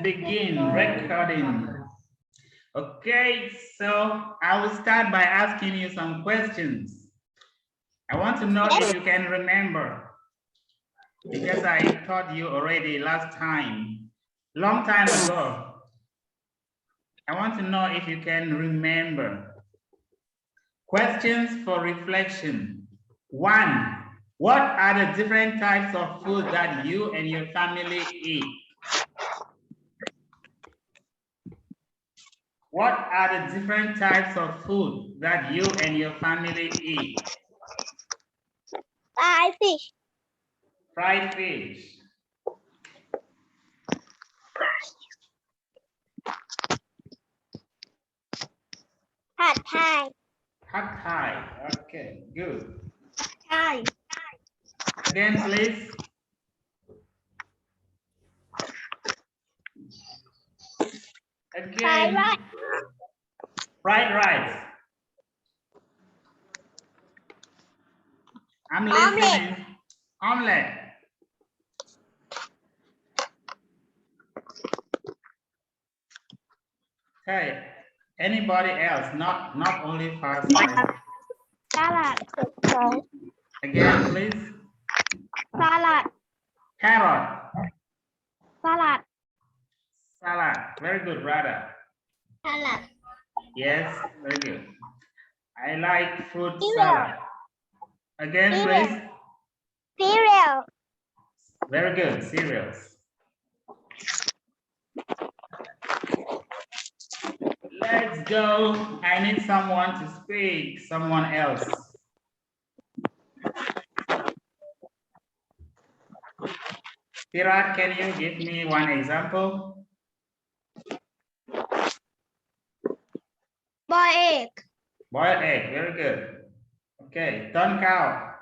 begin recording. Okay, so I will start by asking you some questions. I want to know if you can remember, because I taught you already last time, long time ago. I want to know if you can remember. Questions for reflection. 1. What are the different types of food that you and your family eat? What are the different types of food that you and your family eat? Fried fish. Fried fish. Pad Thai. Pad Thai. Okay, good. Thai. Again, please. Again. Fried rice. I'm listening. Omelette. Okay. Anybody else? Not only fast. Salad. Again, please. Salad. Carrot. Salad. Salad. Very good, brother. Salad. Yes, very good. I like fruit Cereal. salad. Again, Cereal. please. Cereal. Very good, cereals. Let's go. I need someone to speak, someone else. Pirat, can you give me one example? Boiled egg. Boiled egg, very good. Okay, Don cow.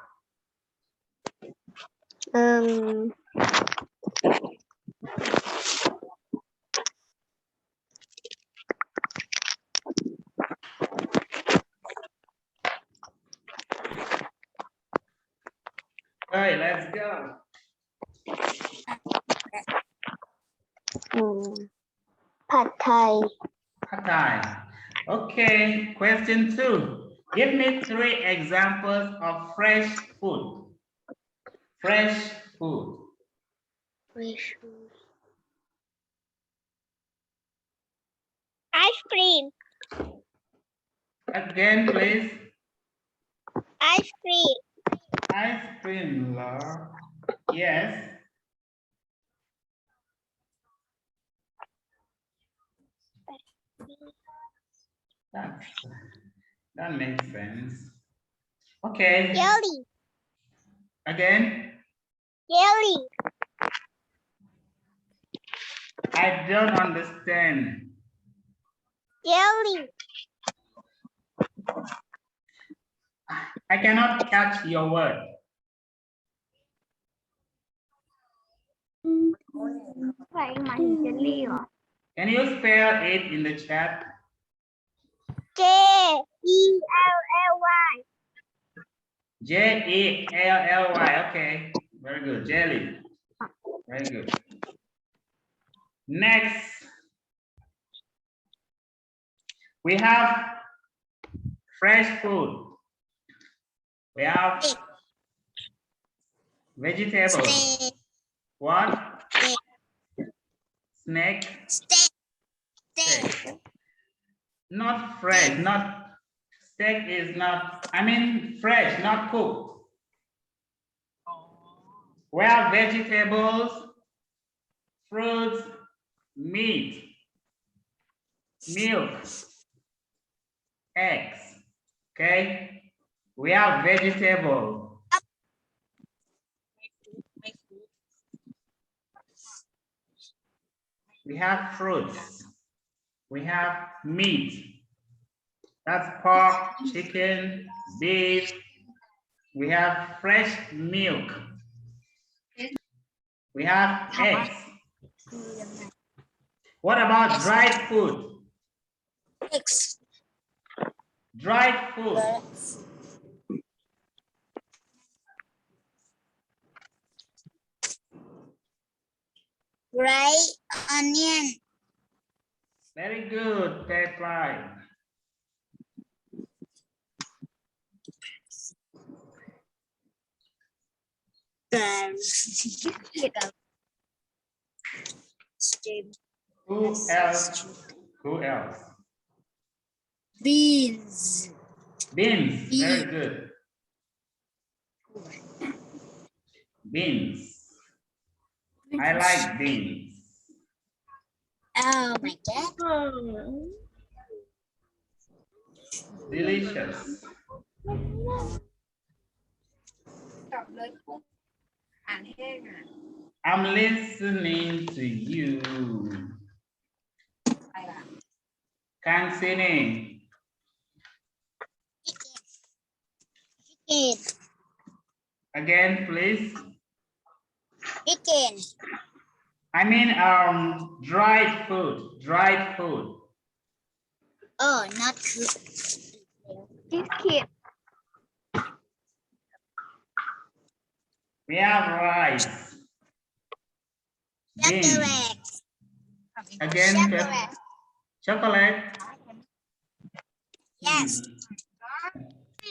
Okay, let's go. Pad Thai. Pad Thai. Okay, question 2. Give me 3 examples of fresh food. Fresh food. Fresh food. Ice cream. Again, please. Ice cream. Ice cream, Laura. Yes. That makes sense. Okay. Jelly. Again? Jelly. I don't understand. Jelly. I cannot catch your word. Can you spell it in the chat? Jelly. Jelly. Okay, very good. Jelly. Very good. Next, we have fresh food. We have vegetables. What? Snake. Steak. Not fresh, not steak is not, I mean fresh, not cooked. We have vegetables, fruits, meat, milk, eggs. Okay? We have vegetable. We have fruits. We have meat. That's pork, chicken, beef. We have fresh milk. We have eggs. What about dried food? Eggs. Dried food. Gray onion. Very good, pepper. Who else? Who else? Beans. Beans. Very good. Beans. I like beans. Oh my God. Delicious. I'm listening to you. Cancini. Chicken. Again, please. Chicken. I mean, dried food. Dried food. Oh, not good. Chicken. We have rice. Beans. Again, chocolate. Yes.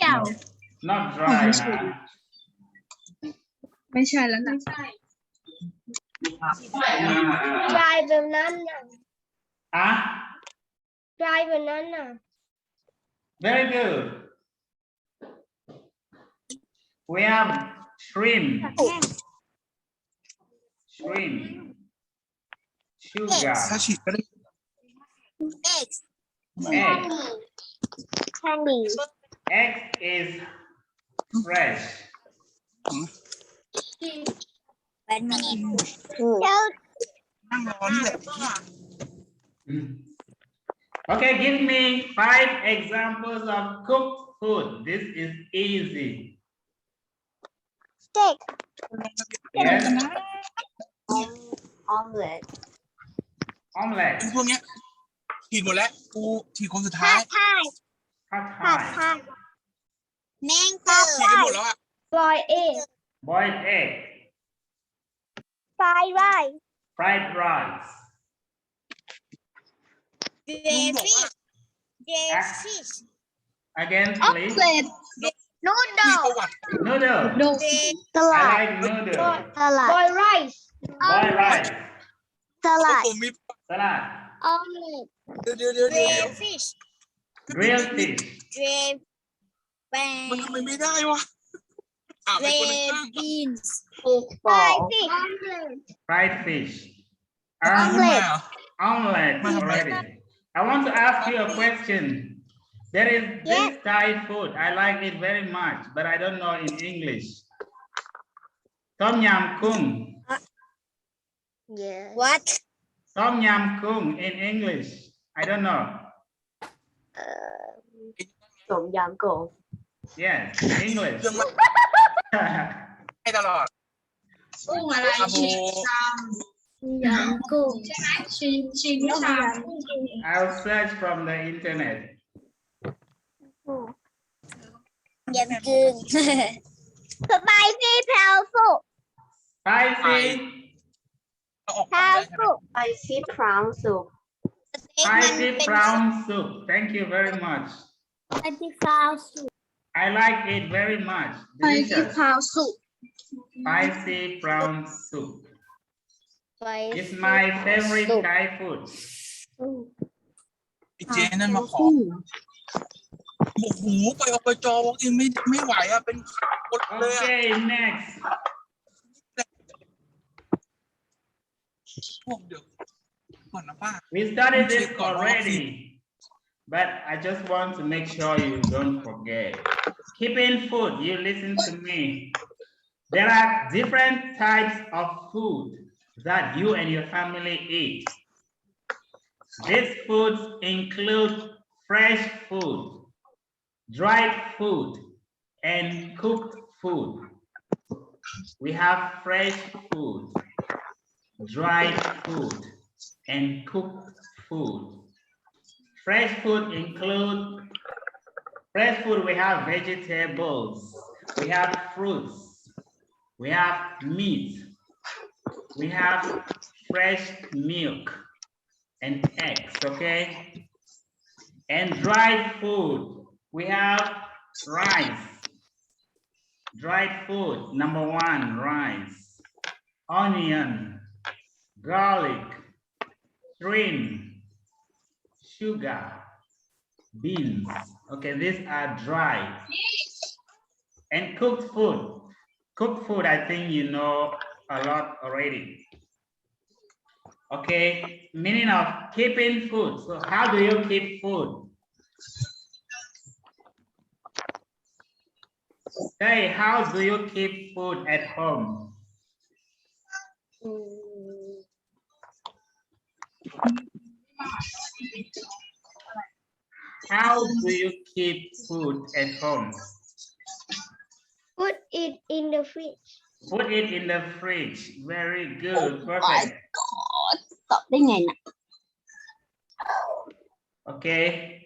No, not dry. Huh? ไม่ใช่แล้วนะ Dry banana. Huh? Dry banana. Very good. We have shrimp. Shrimp. Sugar. ถ้าฉีดก็ได้ Eggs. Egg. Candy. Egg is fresh. 1 minute. นั่งรอนี่แหละ Okay, give me 5 examples of cooked food. This is easy. Steak. Yes. Omelette. Omelette. พวกเนี้ยฉีดหมดแล้วกูฉีดคนสุดท้าย Pie. Pad Thai. Mango. ฉีดกันหมดแล้วอ่ะ Boiled egg. Boiled egg. Fried rice. Fried rice. Jellyfish. Jellyfish. Again, please. เกรด มีประ Noodle. วัติ Noodle. I like noodle. Salad. Boiled rice. Boiled rice. เพราะ Salad. ผมมี Salad. Omelette. เดี๋ยว Fish. Grilled fish. Grilled มันทำไมไม่ได้วะถามไอ้คนข้างๆ beans. Fried fish. Fried fish. ทำไม Omelette. อ่ะ Omelette already. I want to ask you a question. There is this Thai food. I like it very much, but I don't know in English. Tom yam kung. Yes. What? Tom yam kung in English. I don't know. ต้มยำกุ้ง Yes, English. เครื่องมันให้ตลอด กุ้งอะไร อาโบ ยำกุ้ง ใช่ไหมชิมชาม I'll search from the internet. ยำกุ้ง Spicy pale soup. Spicy, เอาออกมาได้ Pale ใช่ไหม soup. Spicy prawn soup spicy prawn soup. Thank you very much. Spicy prawn soup. I like it very much. Spicy Delicious. prawn soup Spicy prawn soup. Spicy It's my favorite soup. Thai food. ไอ้เจนั่นมาขอบอกหูไปอบจวอล์กอินไม่ไหวอ่ะเป็นคนเลยอ่ะ Okay, next. พวกเดี๋ยวก่อนนะป้า We started this already, but I just want to make sure you don't forget. Keeping food, you listen to me. There are different types of food that you and your family eat. These foods include fresh food, dried food, and cooked food. We have fresh food, dried food, and cooked food. Fresh food include, we have vegetables, we have fruits, we have meat, we have fresh milk and eggs, okay? And dried food, we have rice. Dried food, number 1, rice, onion, garlic, shrimp, sugar, beans. Okay, these are dry. And cooked food. Cooked food, I think you know a lot already. Okay, meaning of keeping food. So how do you keep food? Hey, how do you keep food at home? How do you keep food at home? Put it in the fridge. Put it in the fridge. Very good. Perfect. Tập đến ngày nào? Okay.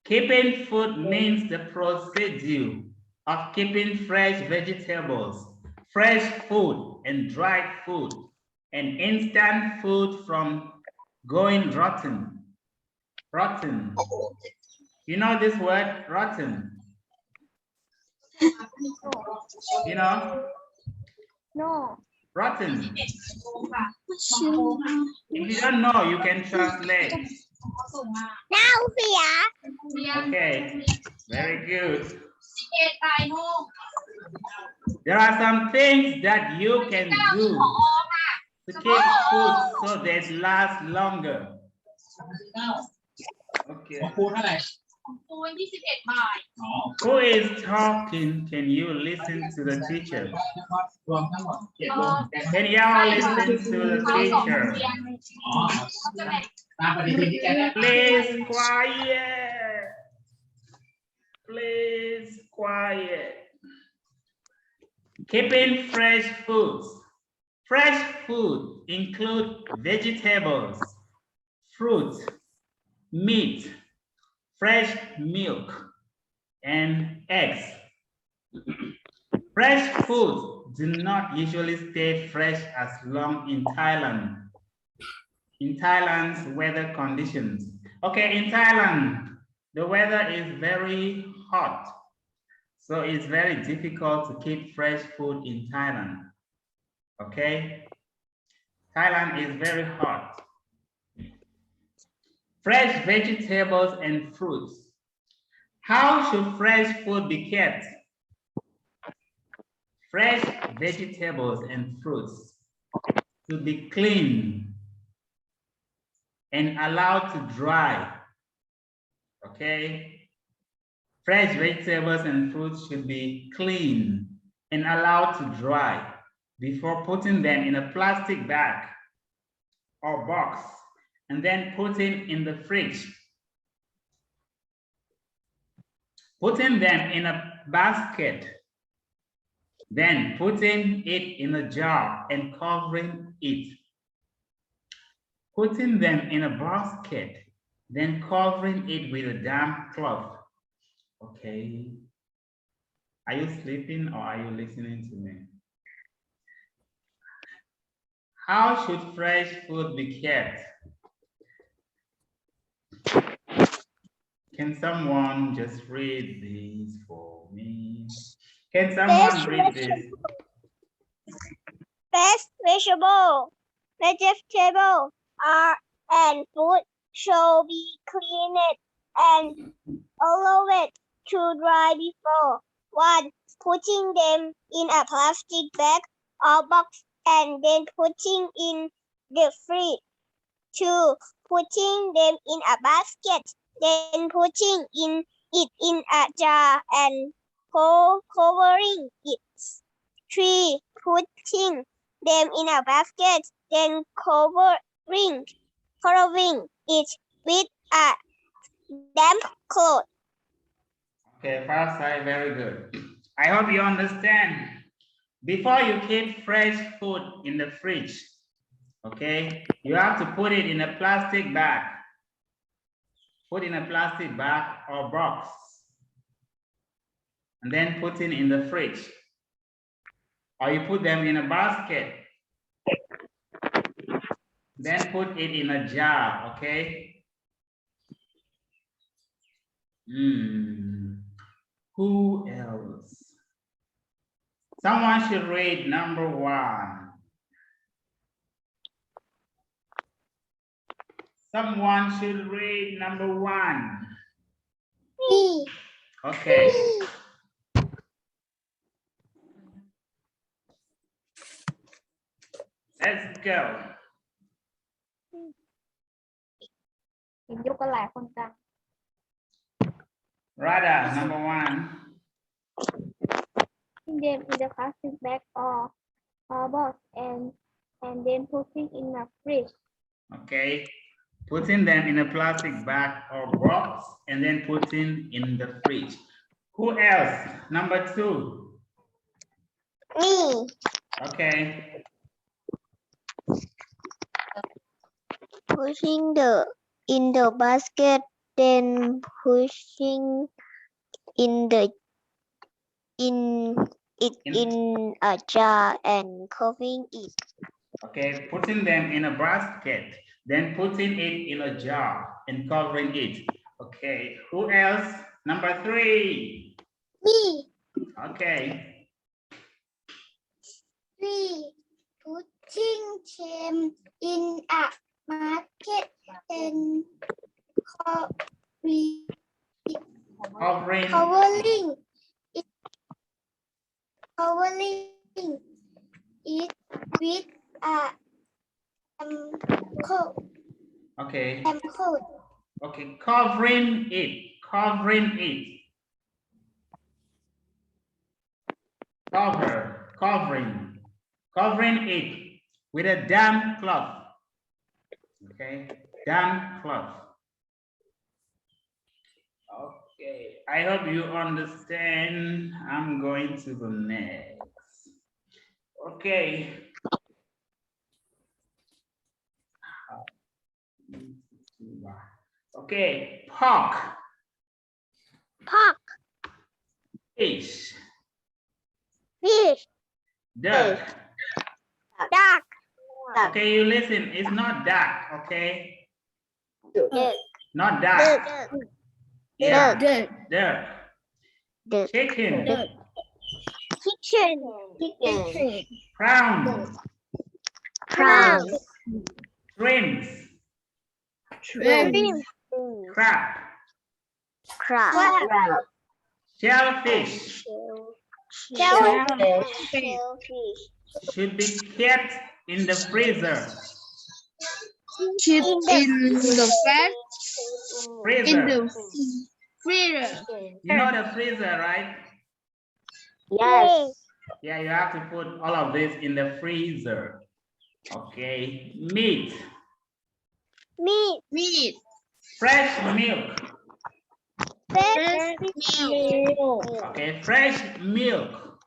Keeping food means the procedure of keeping fresh vegetables, fresh food and dried food, and instant food from going rotten. Rotten. You know this word, rotten? You know? No. Rotten. If you don't know, you can translate. Now here. Okay, very good. There are some things that you can do to keep food so that it lasts longer. Okay. Who is talking? Can you listen to the teacher? Can y'all listen to the teacher? Please quiet. Please quiet. Keeping fresh foods. Fresh food include vegetables, fruit, meat, fresh milk, and eggs. Fresh foods do not usually stay fresh as long in Thailand. In Thailand's weather conditions. Okay, in Thailand, the weather is very hot. So it's very difficult to keep fresh food in Thailand. Okay? Thailand is very hot. Fresh vegetables and fruits. How should fresh food be kept? Fresh vegetables and fruits should be clean and allowed to dry. Okay? Fresh vegetables and fruits should be clean and allowed to dry before putting them in a plastic bag or box and then putting in the fridge. Putting them in a basket, then putting it in a jar and covering it. Putting them in a basket, then covering it with a damp cloth. Okay. Are you sleeping or are you listening to me? How should fresh food be kept? Can someone just read this for me? Can someone read this? Fresh vegetable and fruit should be cleaned and allowed to dry before 1. Putting them in a plastic bag or box and then putting in the fridge. 2. Putting them in a basket, then putting it in a jar and covering it. 3. Putting them in a basket, then covering it with a damp cloth. Okay, first side, very good. I hope you understand. Before you keep fresh food in the fridge, okay, you have to put it in a plastic bag. Put in a plastic bag or box. And then put it in the fridge. Or you put them in a basket. Then put it in a jar, okay? Who else? Someone should read number 1. Someone should read number 1. Me. Okay. Let's go. ยกอะไรคนกลาง Radha, number 1. Putting them in the plastic bag or box and then putting in a fridge. Okay. Putting them in a plastic bag or box and then putting in the fridge. Who else? Number 2. Me. Okay. Pushing in the basket, then pushing in a jar and covering it. Okay, putting them in a basket, then putting it in a jar and covering it. Okay, who else? Number 3. Me. Okay. 3. Putting them in a basket and Covering. covering it with a coat. Okay. Coat. Okay, covering it. Covering it. Covering it with a damp cloth. Okay, damp cloth. Okay, I hope you understand. I'm going to the next. Okay. Okay, pork. Fish. Duck. Duck. Okay, you listen. It's not duck. Okay. Not duck. Yeah. Duck. Chicken. Kitchen. Prawns. Shrimps. Crab. Shellfish. Should be kept in the freezer. Keep in the Freezer. freezer. You know the freezer, right? Yes. Yeah, you have to put all of this in the freezer. Okay. Meat. Fresh milk. Okay, fresh milk.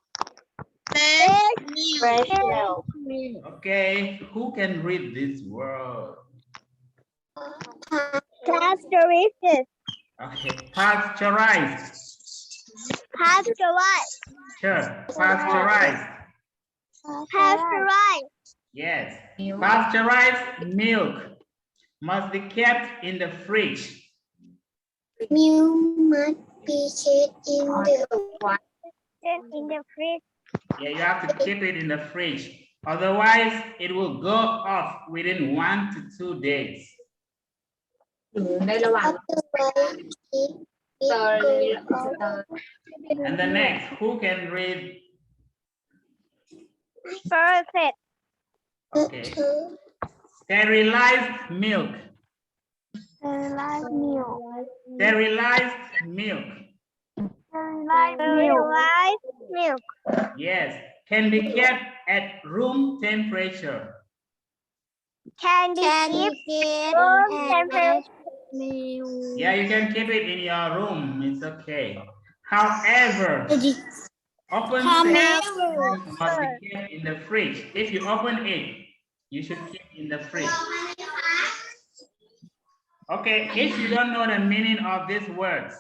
Okay, who can read this word? Pasteurized. Okay, pasteurized. Sure, pasteurized. Yes, pasteurized milk must be kept in the fridge. Milk must be kept in the fridge. Yeah, you have to keep it in the fridge. Otherwise, it will go off within 1 to 2 days. And the next, who can read? Perfect. Okay. Sterilized milk. Sterilized milk. Yes, can be kept at room temperature. Can be kept room temperature. Yeah, you can keep it in your room. It's okay. However, open section must be kept in the fridge. If you open it, you should keep in the fridge. Okay, if you don't know the meaning of these words,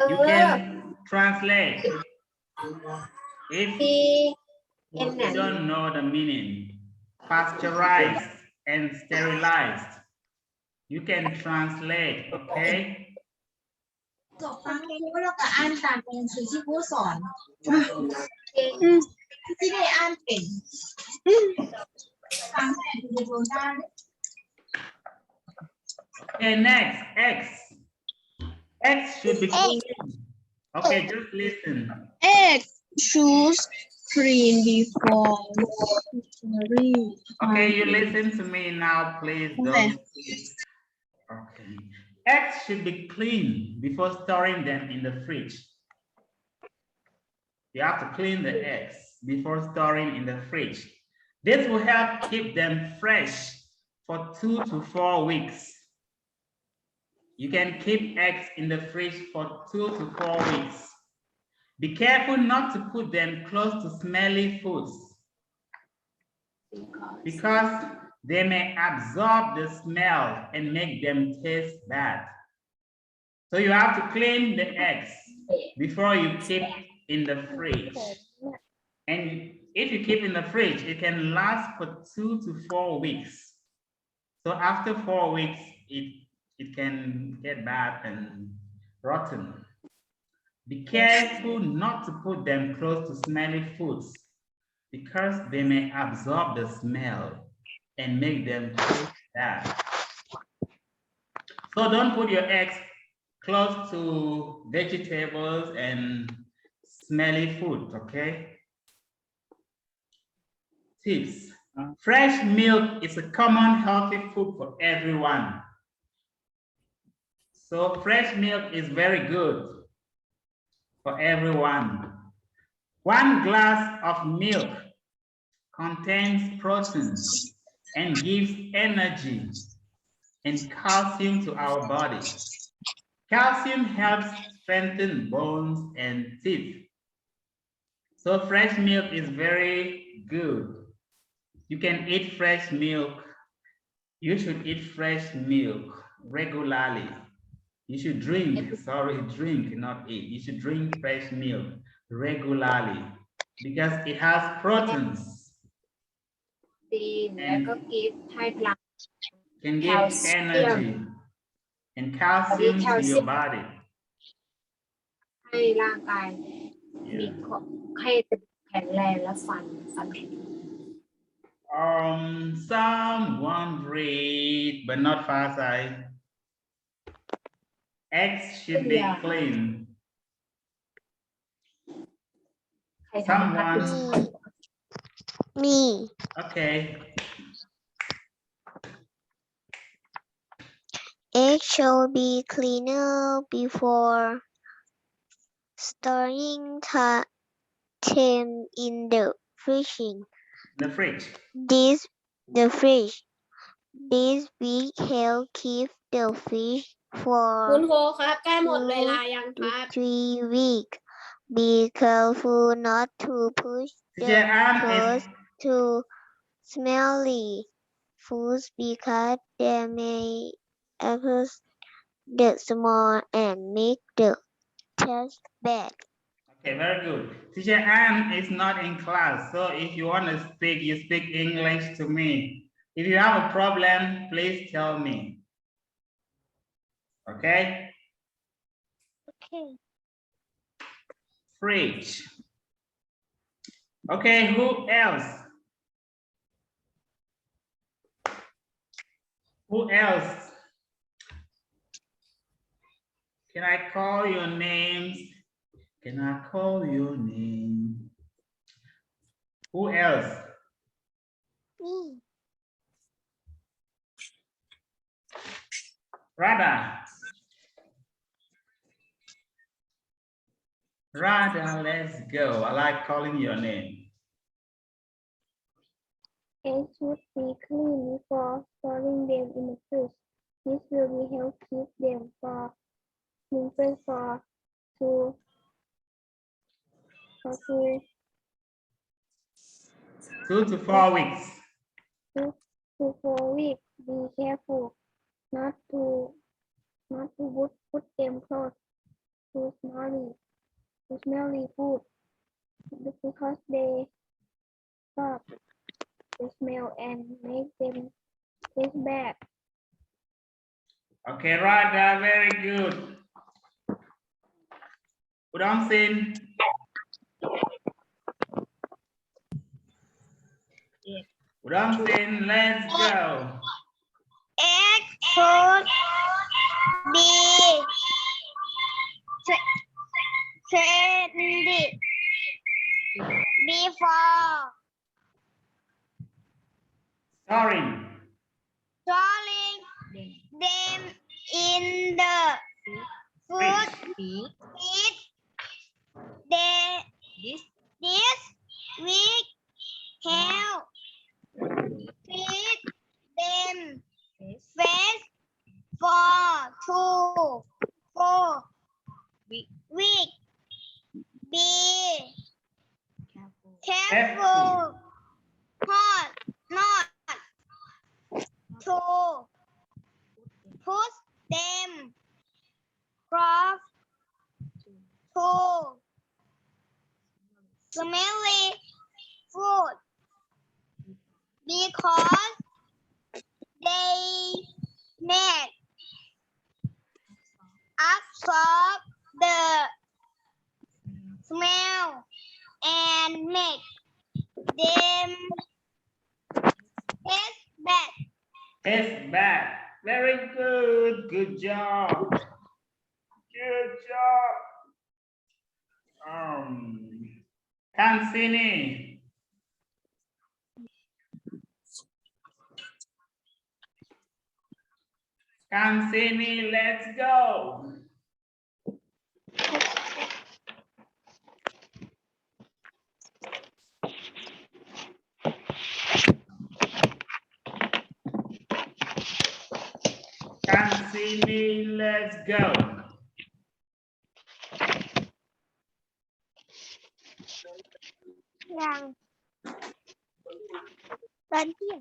you can translate. If you don't know the meaning, pasteurized and sterilized. You can translate, okay? จบฟังครูแล้วก็อ่านตามเป็นหนังสือที่ครูสอนที่ได้อ่านเป็นฟังแทนคุณครูได้ Okay, next, X. X should be clean. Okay, just listen. Egg shoes clean before storing. Okay, you listen to me now, please. Don't. Okay. Eggs should be clean before storing them in the fridge. You have to clean the eggs before storing in the fridge. This will help keep them fresh for 2 to 4 weeks. You can keep eggs in the fridge for 2 to 4 weeks. Be careful not to put them close to smelly foods because they may absorb the smell and make them taste bad. So you have to clean the eggs before you keep in the fridge. And if you keep in the fridge, it can last for 2 to 4 weeks. So after 4 weeks, it can get bad and rotten. Be careful not to put them close to smelly foods because they may absorb the smell and make them taste bad. So don't put your eggs close to vegetables and smelly food, okay? Tips. Fresh milk is a common healthy food for everyone. So fresh milk is very good for everyone. 1 glass of milk contains proteins and gives energy and calcium to our body. Calcium helps strengthen bones and teeth. So fresh milk is very good. You can eat fresh milk. You should eat fresh milk regularly. You should drink, drink, not eat. You should drink fresh milk regularly because it has proteins. ดีแล้วก็กิฟต์ให้พลัง Can give energy and calcium to your body. ให้ร่างกายมีให้แข็งแรงและฟันแข็ง Someone read, but not fast. Eggs should be clean. Someone. Me. Okay. Egg should be cleaner before storing them in the fridge. The fridge. This will help keep the fish คุณ for ครูครับใกล้หมดเวลายังค 2 รับ to 3 weeks. Be careful not to push Teacher them Ann close is to smelly foods because they may affect the smell and make the taste bad. okay, very good. Teacher Ann is not in class, so if you want to speak, you speak English to me. If you have a problem, please tell me. Okay? Okay. Fridge. Okay, who else? Who else? Can I call your names? Can I call your name? Who else? Me. Radha. Radha, let's go. I like calling your name. Eggs should be clean before storing them in the fridge. This will help keep them fresh for 2 to 4 weeks. 2 to 4 weeks. Be careful not to put them close to smelly food because they stop the smell and make them It's bad. Okay, Radha, very good. Udamsin. Udamsin, let's go. Egg should be trendy before Storing. storing them in the food feed. This week help feed them fresh for 4 weeks. Be careful not to put them close to smelly food because they may absorb the smell and make them taste bad. Taste bad. Very good. Good job. Good job. Kansini. Kansini, let's go. Kansini, let's go. Yang tadi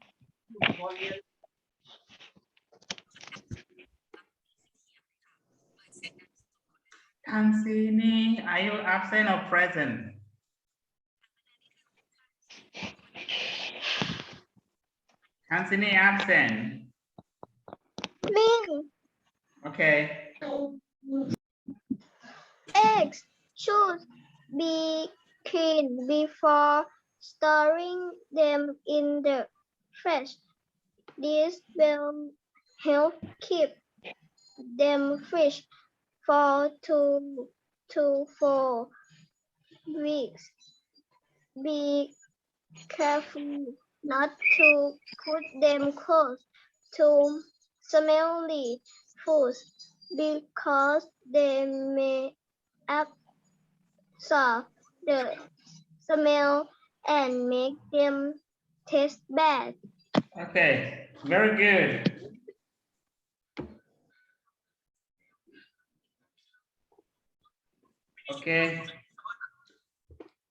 Kansini, are you absent or present? Kansini absent. me Okay. eggs should be cleaned before storing them in the fridge. This will help keep them fresh for 2 to 4 weeks. Be careful not to put them close to smelly foods because they may absorb the smell and make them taste bad. Okay. Very good. Okay.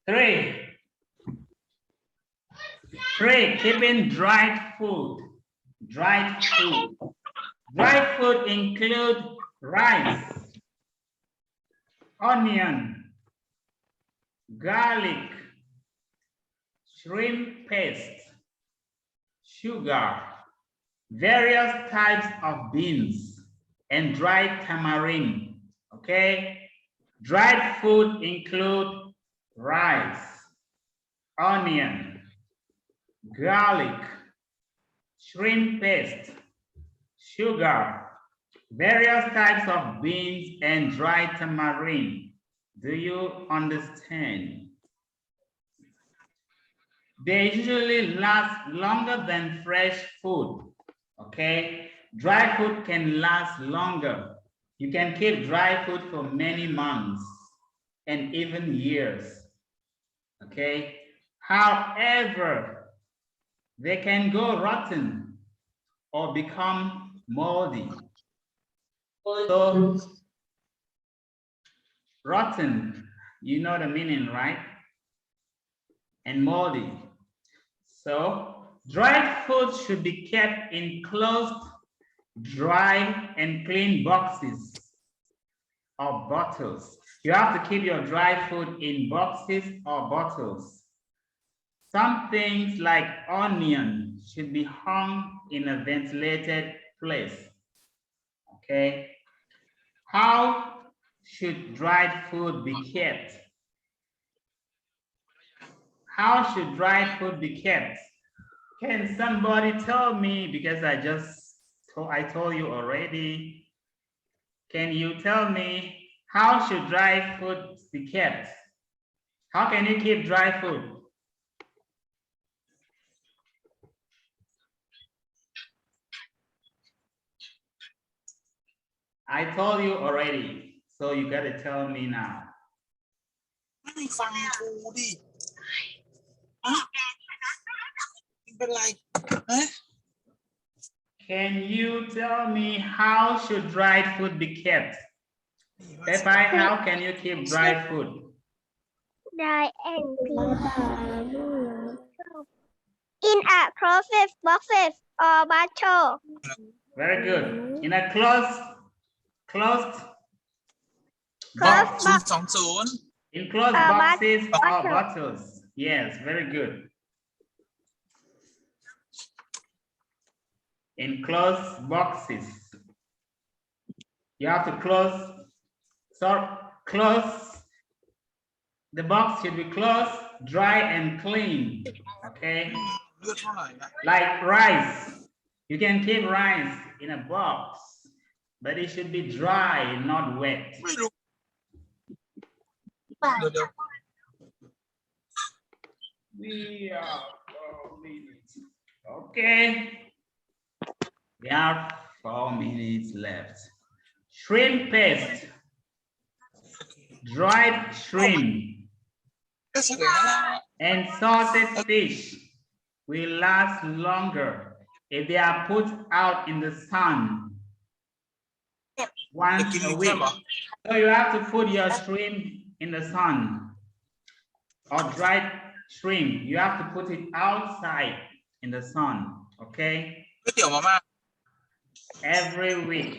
3. 3. Keeping dried food. Dried food. Dried food include rice, onion, garlic, shrimp paste, sugar, various types of beans, and dried tamarind. Okay? Dried food include rice, onion, garlic, shrimp paste, sugar, various types of beans, and dried tamarind. Do you understand? They usually last longer than fresh food. Okay? Dry food can last longer. You can keep dry food for many months and even years. Okay? However, they can go rotten or become moldy. So, rotten, you know the meaning, right? And moldy. So, dried food should be kept in closed, dry, and clean boxes or bottles. You have to keep your dry food in boxes or bottles. Some things like onion should be hung in a ventilated place. Okay. How should dried food be kept? How should dried food be kept? Can somebody tell me, because I told you already. Can you tell me how should dry food be kept? How can you keep dry food? I told you already, so you gotta tell me now. ไม่ฟังครูดิอ่ะเป็นไรฮะ Can you tell me how should dried food be kept? Pepai, how can you keep dry food? Dry and clean. In a closed boxes or bottle. Very good. In a closed Closed box. 020 In closed box- boxes or bottle. bottles. Yes, very good. In closed boxes. You have to close. The box should be closed, dry and clean. Okay. เลือดเท่าไหร่อะ Like rice. You can keep rice in a box, but it should be dry, not wet. ไม่รู้เดี๋ยว We are 4 minutes. Okay. We have 4 minutes left. Shrimp paste. Dried shrimp ก็เฉลยแล้ว and salted fish will last longer if they are put out in the sun จะ once กิน a อีก week. เหรอ So you have to put your shrimp in the sun or dried shrimp. You have to put it outside in the sun, okay? ก๋วยเตี๋ยวมาม่า Every week,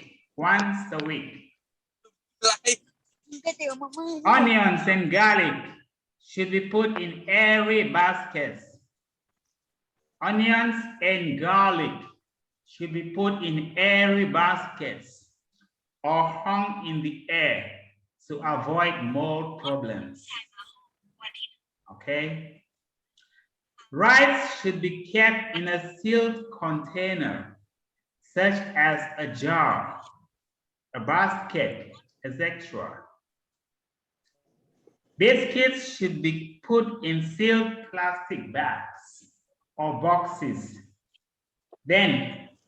once a week. อะไร Onions and garlic should be put in airy baskets. Onions and garlic should be put in airy baskets or hung in the air to avoid mold problems. Okay. Rice should be kept in a sealed container, such as a jar, a basket, etc. Biscuits should be put in sealed plastic bags or boxes, then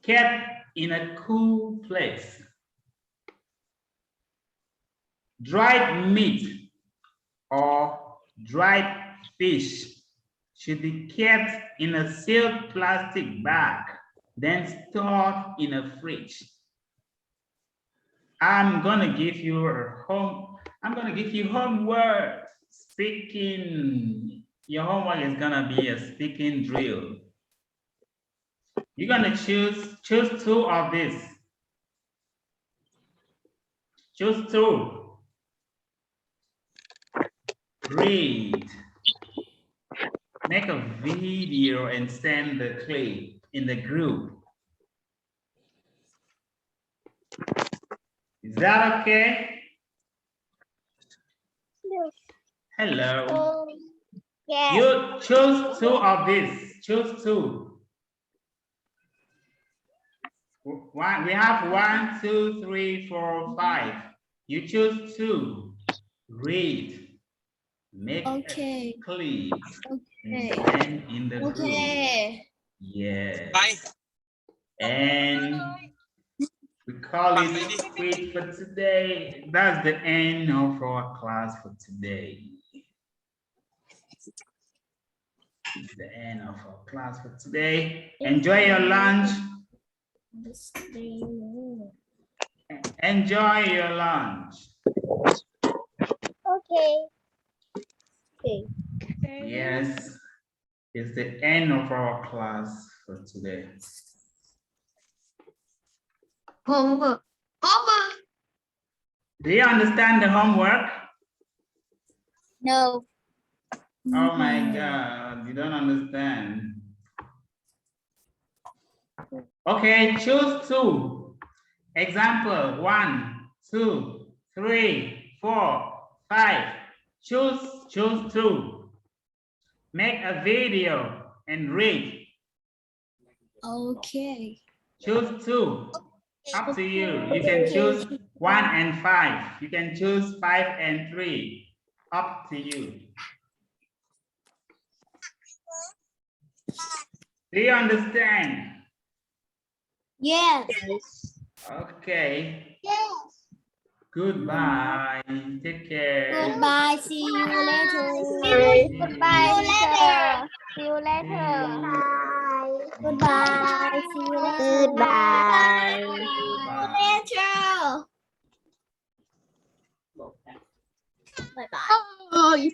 kept in a cool place. Dried meat or dried fish should be kept in a sealed plastic bag, then stored in a fridge. I'm gonna give you homework. Speaking, your homework is gonna be a speaking drill. You're gonna choose 2 of this. Choose 2. Read. Make a video and send the clip in the group. Is that okay? Hello. Yes. You choose 2 of this. Choose 2. We have 1, 2, 3, 4, 5. You choose 2. Read. Make Okay. a clip Okay. and send in the group. Okay. Yes. ไป And we call it quit for today. That's the end of our class for today. It's the end of our class for today. Enjoy your lunch. Enjoy your lunch. Okay. Yes, it's the end of our class for today. homework Do you understand the homework? No. Oh my God, you don't understand. Okay, choose two. Example 1, 2, 3, 4, 5. Choose two. Make a video and read. Okay. Choose two. Up to you. You can choose 1 and 5. You can choose 5 and 3. Up to you. Do you understand? Yes. Okay. Yes. Goodbye. Take care. Goodbye. See you later. Goodbye, teacher. See you later. Goodbye. See you later. Goodbye. Later. Bye bye.